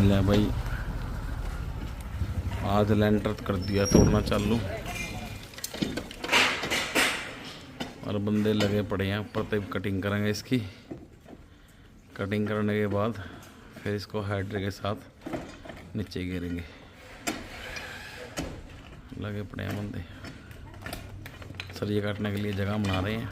ले भाई, आज लेंटर कर दिया तोड़ना चालू और बंदे लगे पड़े हैं ऊपर। तब कटिंग करेंगे इसकी। कटिंग करने के बाद फिर इसको हाइड्रे के साथ नीचे गिरेंगे। लगे पड़े हैं बंदे, सरिया काटने के लिए जगह बना रहे हैं।